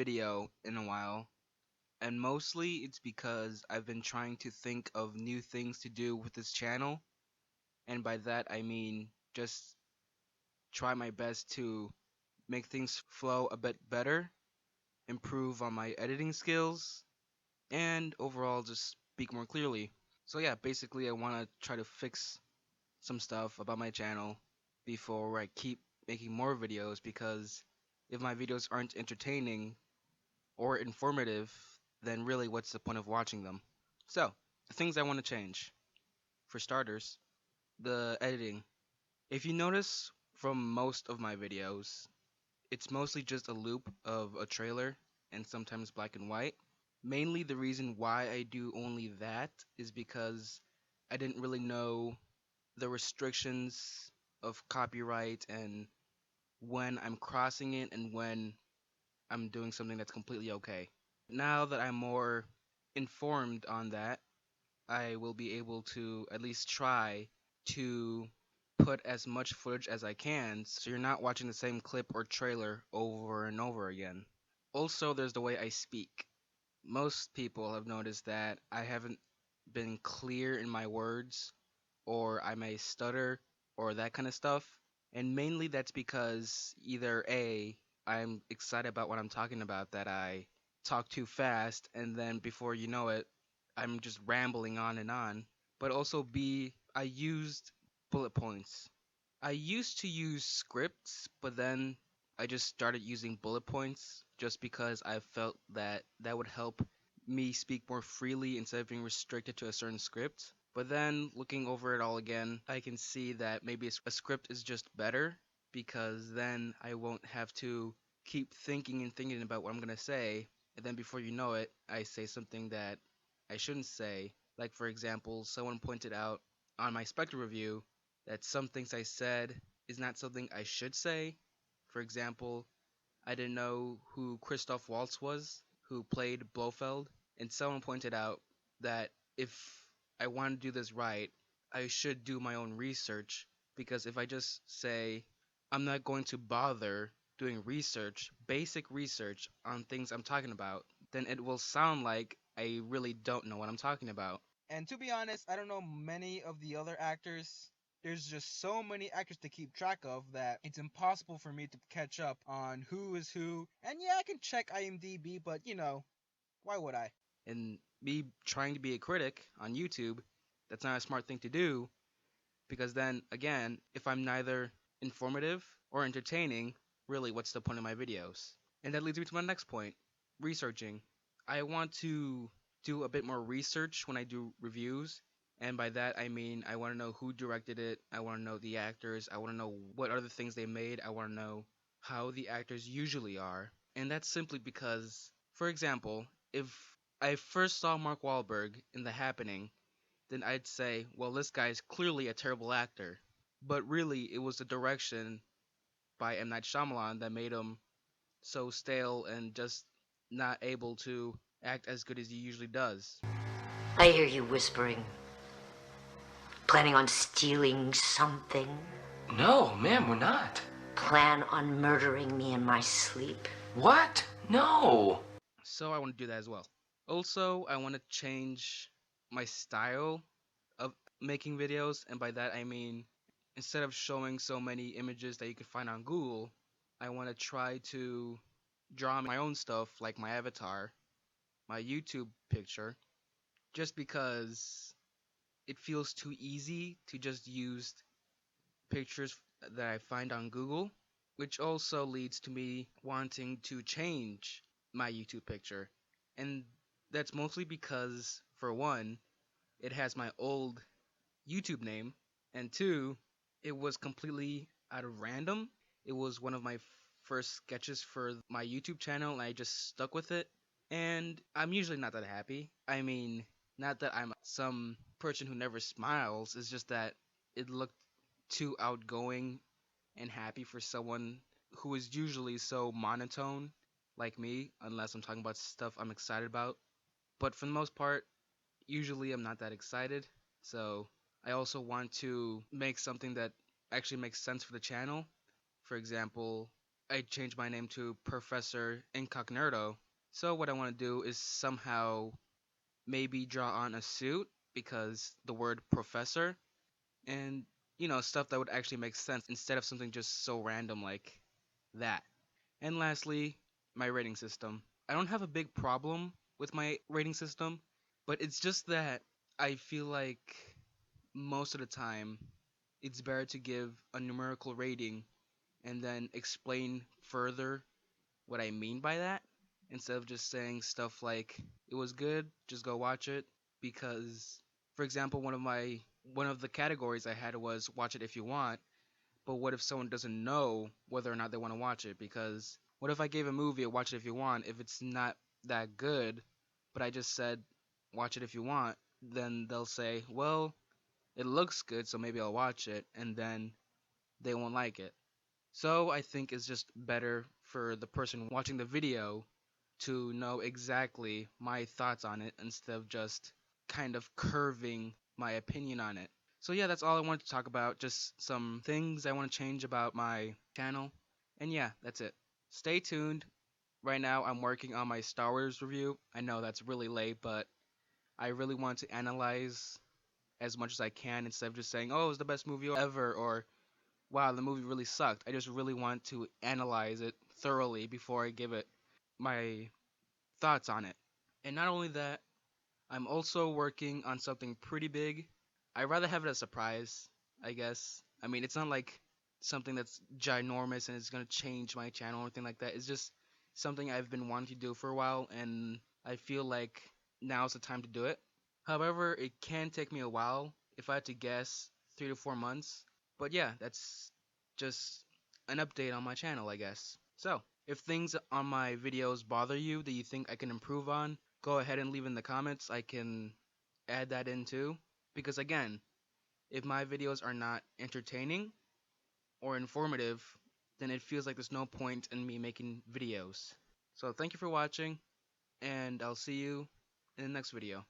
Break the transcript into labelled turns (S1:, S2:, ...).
S1: video in a while, and mostly it's because I've been trying to think of new things to do with this channel, and by that I mean just try my best to make things flow a bit better, improve on my editing skills, and overall just speak more clearly. So yeah, basically I want to try to fix some stuff about my channel before I keep making more videos, because if my videos aren't entertaining or informative, then really what's the point of watching them? So, the things I want to change. For starters, the editing. If you notice from most of my videos, it's mostly just a loop of a trailer and sometimes black and white. Mainly the reason why I do only that is because I didn't really know the restrictions of copyright and when I'm crossing it and when I'm doing something that's completely okay. Now that I'm more informed on that, I will be able to at least try to put as much footage as I can so you're not watching the same clip or trailer over and over again. Also, there's the way I speak. Most people have noticed that I haven't been clear in my words, or I may stutter, or that kind of stuff. And mainly that's because either A, I'm excited about what I'm talking about, that I talk too fast, and then before you know it, I'm just rambling on and on. But also B, I used bullet points. I used to use scripts, but then I just started using bullet points just because I felt that that would help me speak more freely instead of being restricted to a certain script. But then looking over it all again, I can see that maybe a script is just better, because then I won't have to keep thinking and thinking about what I'm going to say, and then before you know it, I say something that I shouldn't say. Like, for example, someone pointed out on my Spectre review that some things I said is not something I should say. For example, I didn't know who Christoph Waltz was, who played Blofeld, and someone pointed out that if I want to do this right, I should do my own research, because if I just say I'm not going to bother doing research, basic research on things I'm talking about, then it will sound like I really don't know what I'm talking about.
S2: And to be honest, I don't know many of the other actors. There's just so many actors to keep track of that it's impossible for me to catch up on who is who. And yeah, I can check IMDb, but why would I?
S1: And me trying to be a critic on YouTube, that's not a smart thing to do, because then again, if I'm neither informative or entertaining, really what's the point of my videos? And that leads me to my next point, researching. I want to do a bit more research when I do reviews, and by that I mean I want to know who directed it, I want to know the actors, I want to know what other things they made, I want to know how the actors usually are. And that's simply because, for example, if I first saw Mark Wahlberg in The Happening, then I'd say, well, this guy's clearly a terrible actor. But really, it was the direction by M. Night Shyamalan that made him so stale and just not able to act as good as he usually does.
S3: I hear you whispering. Planning on stealing something?
S4: No, ma'am, we're not.
S3: Plan on murdering me in my sleep?
S4: What? No.
S1: So I want to do that as well. Also, I want to change my style of making videos, and by that I mean instead of showing so many images that you can find on Google, I want to try to draw my own stuff, like my avatar, my YouTube picture, just because it feels too easy to just use pictures that I find on Google, which also leads to me wanting to change my YouTube picture. And that's mostly because, for one, it has my old YouTube name, and two, it was completely out of random. It was one of my first sketches for my YouTube channel, and I just stuck with it. And I'm usually not that happy. I mean, not that I'm some person who never smiles, it's just that it looked too outgoing and happy for someone who is usually so monotone like me, unless I'm talking about stuff I'm excited about. But for the most part, usually I'm not that excited. So I also want to make something that actually makes sense for the channel. For example, I changed my name to Professor Incognito. So what I want to do is somehow maybe draw on a suit because the word professor and stuff that would actually make sense instead of something just so random like that. And lastly, my rating system. I don't have a big problem with my rating system, but it's just that I feel like most of the time it's better to give a numerical rating and then explain further what I mean by that instead of just saying stuff like it was good, just go watch it because for example, one of the categories I had was watch it if you want, but what if someone doesn't know whether or not they want to watch it? Because what if I gave a movie a watch it if you want if it's not that good, but I just said watch it if you want, then they'll say, "Well, it looks good, so maybe I'll watch it," and then they won't like it. So I think it's just better for the person watching the video to know exactly my thoughts on it instead of just kind of curving my opinion on it. So yeah, that's all I wanted to talk about. Just some things I want to change about my channel. And yeah, that's it. Stay tuned. Right now I'm working on my Star Wars review. I know that's really late, but I really want to analyze as much as I can instead of just saying, "Oh, it's the best movie ever," or "Wow, the movie really sucked." I just really want to analyze it thoroughly before I give it my thoughts on it. And not only that, I'm also working on something pretty big. I'd rather have it a surprise, I guess. I mean, it's not like something that's ginormous and it's gonna change my channel or anything like that. It's just something I've been wanting to do for a while, and I feel like now's the time to do it. However, it can take me a while. If I had to guess, 3 to 4 months. But yeah, that's just an update on my channel, I guess. So, if things on my videos bother you that you think I can improve on, go ahead and leave in the comments. I can add that in too. Because again, if my videos are not entertaining or informative, then it feels like there's no point in me making videos. So thank you for watching, and I'll see you in the next video.